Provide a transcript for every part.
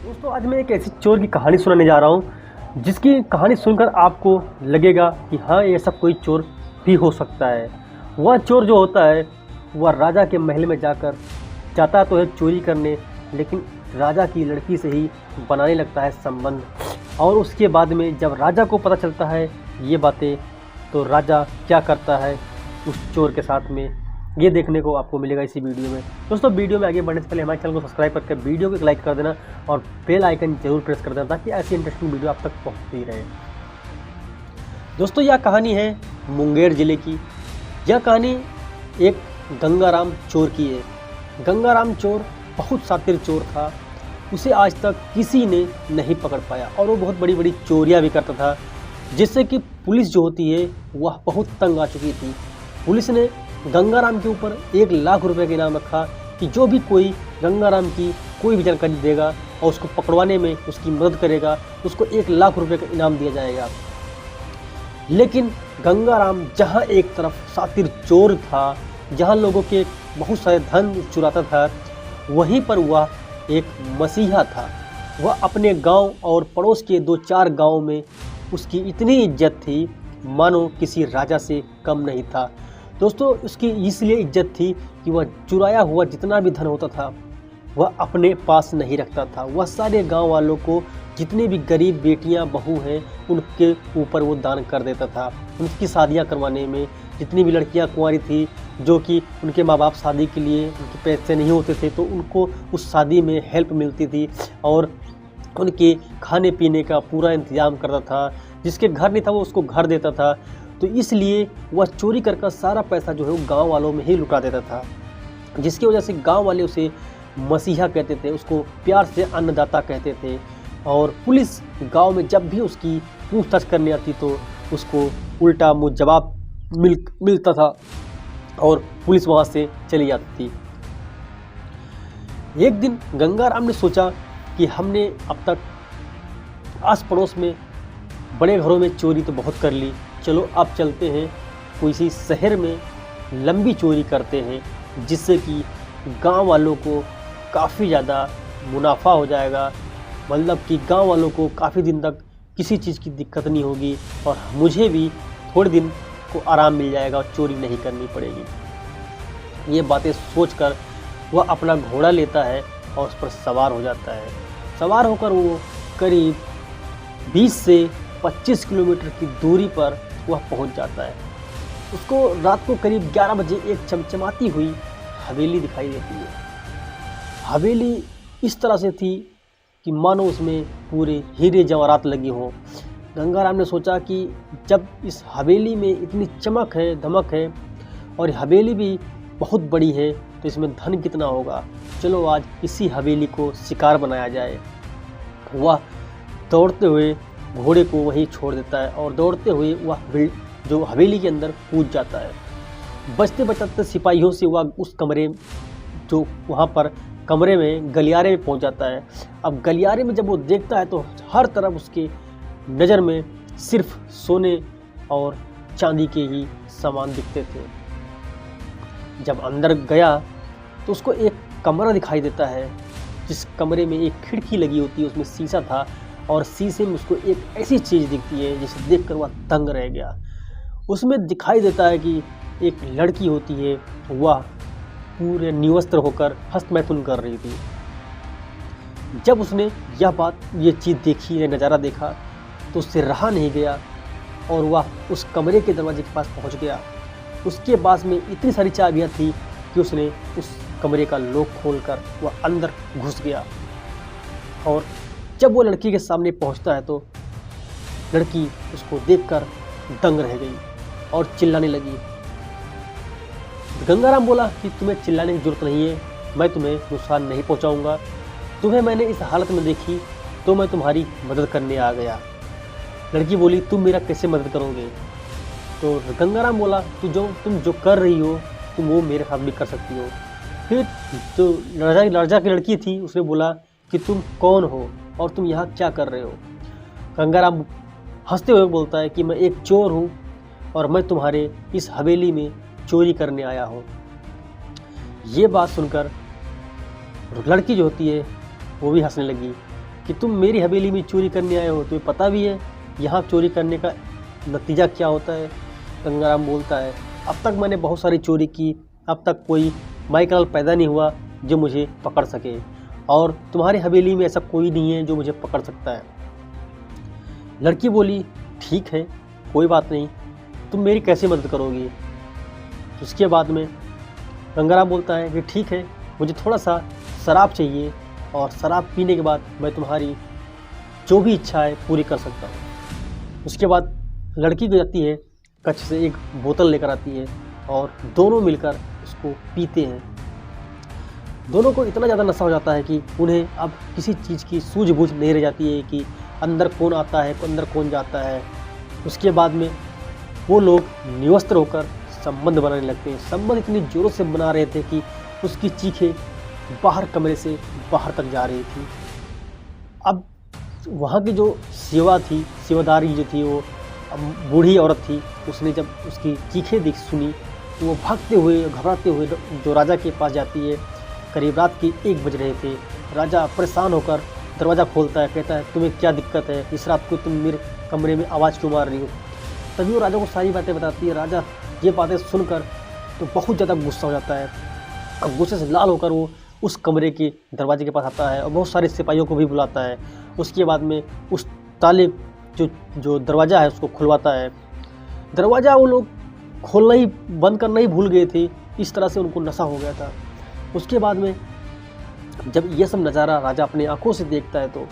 दोस्तों आज मैं एक ऐसी चोर की कहानी सुनाने जा रहा हूँ जिसकी कहानी सुनकर आपको लगेगा कि हाँ ये सब कोई चोर भी हो सकता है। वह चोर जो होता है वह राजा के महल में जाता तो है चोरी करने, लेकिन राजा की लड़की से ही बनाने लगता है संबंध। और उसके बाद में जब राजा को पता चलता है ये बातें, तो राजा क्या करता है उस चोर के साथ में, ये देखने को आपको मिलेगा इसी वीडियो में। दोस्तों वीडियो में आगे बढ़ने से पहले हमारे चैनल को सब्सक्राइब करके वीडियो को एक लाइक कर देना और बेल आइकन जरूर प्रेस कर देना ताकि ऐसी इंटरेस्टिंग वीडियो आप तक पहुंचती रहे। दोस्तों यह कहानी है मुंगेर ज़िले की। यह कहानी एक गंगाराम चोर की है। गंगाराम चोर बहुत शातिर चोर था। उसे आज तक किसी ने नहीं पकड़ पाया और वो बहुत बड़ी बड़ी चोरियाँ भी करता था, जिससे कि पुलिस जो होती है वह बहुत तंग आ चुकी थी। पुलिस ने गंगाराम के ऊपर 1 लाख रुपए का इनाम रखा कि जो भी कोई गंगाराम की कोई भी जानकारी देगा और उसको पकड़वाने में उसकी मदद करेगा उसको 1 लाख रुपए का इनाम दिया जाएगा। लेकिन गंगाराम जहां एक तरफ शातिर चोर था, जहां लोगों के बहुत सारे धन चुराता था, वहीं पर वह एक मसीहा था। वह अपने गांव और पड़ोस के 2-4 गांव में उसकी इतनी इज्जत थी मानो किसी राजा से कम नहीं था। दोस्तों उसकी इसलिए इज्जत थी कि वह चुराया हुआ जितना भी धन होता था वह अपने पास नहीं रखता था। वह सारे गांव वालों को, जितने भी गरीब बेटियां बहू हैं, उनके ऊपर वो दान कर देता था। उनकी शादियां करवाने में जितनी भी लड़कियां कुंवारी थी जो कि उनके माँ बाप शादी के लिए उनके पैसे नहीं होते थे, तो उनको उस शादी में हेल्प मिलती थी और उनके खाने पीने का पूरा इंतजाम करता था। जिसके घर नहीं था वो उसको घर देता था। तो इसलिए वह चोरी कर सारा पैसा जो है वो गांव वालों में ही लुटा देता था, जिसकी वजह से गांव वाले उसे मसीहा कहते थे, उसको प्यार से अन्नदाता कहते थे। और पुलिस गांव में जब भी उसकी पूछताछ करने आती तो उसको उल्टा मुँह जवाब मिलता था और पुलिस वहां से चली जाती थी। एक दिन गंगाराम ने सोचा कि हमने अब तक आस पड़ोस में बड़े घरों में चोरी तो बहुत कर ली, चलो अब चलते हैं किसी शहर में लंबी चोरी करते हैं, जिससे कि गांव वालों को काफ़ी ज़्यादा मुनाफा हो जाएगा। मतलब कि गांव वालों को काफ़ी दिन तक किसी चीज़ की दिक्कत नहीं होगी और मुझे भी थोड़े दिन को आराम मिल जाएगा और चोरी नहीं करनी पड़ेगी। ये बातें सोचकर वह अपना घोड़ा लेता है और उस पर सवार हो जाता है। सवार होकर वो करीब 20 से 25 किलोमीटर की दूरी पर वह पहुंच जाता है। उसको रात को करीब 11 बजे एक चमचमाती हुई हवेली दिखाई देती है। हवेली इस तरह से थी कि मानो उसमें पूरे हीरे जवाहरात लगी हों। गंगाराम ने सोचा कि जब इस हवेली में इतनी चमक है, धमक है और हवेली भी बहुत बड़ी है, तो इसमें धन कितना होगा, चलो आज इसी हवेली को शिकार बनाया जाए। वह दौड़ते हुए घोड़े को वहीं छोड़ देता है और दौड़ते हुए वह जो हवेली के अंदर कूद जाता है। बचते बचाते सिपाहियों से वह उस कमरे, जो वहाँ पर कमरे में गलियारे में पहुँच जाता है। अब गलियारे में जब वो देखता है तो हर तरफ उसके नज़र में सिर्फ सोने और चांदी के ही सामान दिखते थे। जब अंदर गया तो उसको एक कमरा दिखाई देता है, जिस कमरे में एक खिड़की लगी होती है, उसमें शीशा था और शीशे में उसको एक ऐसी चीज़ दिखती है जिसे देखकर वह दंग रह गया। उसमें दिखाई देता है कि एक लड़की होती है, वह पूरे निवस्त्र होकर हस्तमैथुन कर रही थी। जब उसने ये चीज़ देखी, ये नज़ारा देखा, तो उससे रहा नहीं गया और वह उस कमरे के दरवाजे के पास पहुंच गया। उसके पास में इतनी सारी चाबियां थी कि उसने उस कमरे का लॉक खोलकर वह अंदर घुस गया। और जब वो लड़की के सामने पहुंचता है तो लड़की उसको देखकर दंग रह गई और चिल्लाने लगी। गंगाराम बोला कि तुम्हें चिल्लाने की जरूरत नहीं है, मैं तुम्हें नुकसान नहीं पहुंचाऊंगा। तुम्हें मैंने इस हालत में देखी तो मैं तुम्हारी मदद करने आ गया। लड़की बोली तुम मेरा कैसे मदद करोगे? तो गंगाराम बोला तुम जो कर रही हो तुम वो मेरे साथ भी कर सकती हो। फिर जो राजा की लड़की थी उसने बोला कि तुम कौन हो और तुम यहाँ क्या कर रहे हो? गंगाराम हंसते हुए बोलता है कि मैं एक चोर हूँ और मैं तुम्हारे इस हवेली में चोरी करने आया हूँ। ये बात सुनकर लड़की जो होती है वो भी हंसने लगी कि तुम मेरी हवेली में चोरी करने आए हो, तुम्हें पता भी है यहाँ चोरी करने का नतीजा क्या होता है। गंगाराम बोलता है, अब तक मैंने बहुत सारी चोरी की, अब तक कोई माइकल पैदा नहीं हुआ जो मुझे पकड़ सके, और तुम्हारी हवेली में ऐसा कोई नहीं है जो मुझे पकड़ सकता है। लड़की बोली, ठीक है, कोई बात नहीं, तुम मेरी कैसे मदद करोगी। उसके बाद में गंगाराम बोलता है कि ठीक है, मुझे थोड़ा सा शराब चाहिए, और शराब पीने के बाद मैं तुम्हारी जो भी इच्छा है पूरी कर सकता हूँ। उसके बाद लड़की को जाती है, कच्छ से एक बोतल लेकर आती है, और दोनों मिलकर उसको पीते हैं। दोनों को इतना ज़्यादा नशा हो जाता है कि उन्हें अब किसी चीज़ की सूझबूझ नहीं रह जाती है कि अंदर कौन आता है, अंदर कौन जाता है। उसके बाद में वो लोग निवस्त्र होकर संबंध बनाने लगते हैं। संबंध इतनी ज़ोरों से बना रहे थे कि उसकी चीखें बाहर कमरे से बाहर तक जा रही थी। अब वहाँ की जो सेवादारी जो थी, वो बूढ़ी औरत थी, उसने जब उसकी चीखें सुनी तो वो भागते हुए घबराते हुए जो राजा के पास जाती है। करीब रात के 1 बज रहे थे। राजा परेशान होकर दरवाज़ा खोलता है, कहता है, तुम्हें क्या दिक्कत है, इस रात को तुम मेरे कमरे में आवाज़ क्यों मार रही हो। तभी वो राजा को सारी बातें बताती है। राजा ये बातें सुनकर तो बहुत ज़्यादा गुस्सा हो जाता है। अब गुस्से से लाल होकर वो उस कमरे के दरवाजे के पास आता है और बहुत सारे सिपाहियों को भी बुलाता है। उसके बाद में उस ताले जो दरवाज़ा है उसको खुलवाता है। दरवाज़ा वो लोग खोलना ही बंद करना ही भूल गए थे, इस तरह से उनको नशा हो गया था। उसके बाद में जब ये सब नज़ारा राजा अपनी आंखों से देखता है तो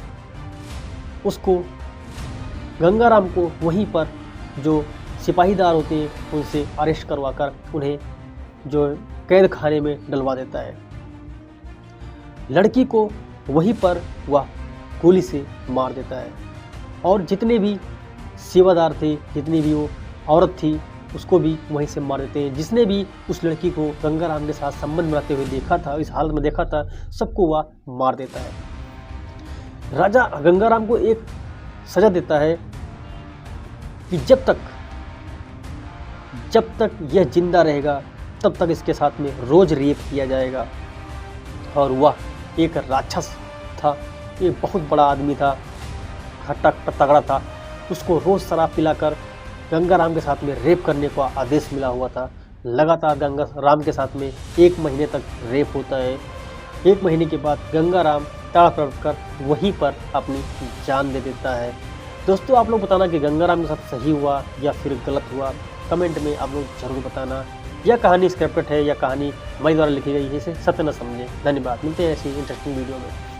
उसको गंगाराम को वहीं पर जो सिपाहीदार होते हैं उनसे अरेस्ट करवाकर उन्हें जो कैद खाने में डलवा देता है। लड़की को वहीं पर वह गोली से मार देता है, और जितने भी सेवादार थे, जितनी भी वो औरत थी, उसको भी वहीं से मार देते हैं। जिसने भी उस लड़की को गंगाराम के साथ संबंध बनाते हुए देखा था, इस हालत में देखा था, सबको वह मार देता है। राजा गंगाराम को एक सज़ा देता है कि जब तक यह जिंदा रहेगा तब तक इसके साथ में रोज़ रेप किया जाएगा। और वह एक राक्षस था, एक बहुत बड़ा आदमी था, तगड़ा था, उसको रोज़ शराब पिलाकर गंगाराम के साथ में रेप करने का आदेश मिला हुआ था। लगातार गंगाराम के साथ में 1 महीने तक रेप होता है। 1 महीने के बाद गंगाराम तड़प कर वहीं पर अपनी जान दे देता है। दोस्तों, आप लोग बताना कि गंगाराम के साथ सही हुआ या फिर गलत हुआ, कमेंट में आप लोग जरूर बताना। यह कहानी स्क्रिप्टेड है या कहानी हमारे द्वारा लिखी गई है, इसे सत्य न समझें। धन्यवाद, मिलते हैं ऐसी इंटरेस्टिंग वीडियो में।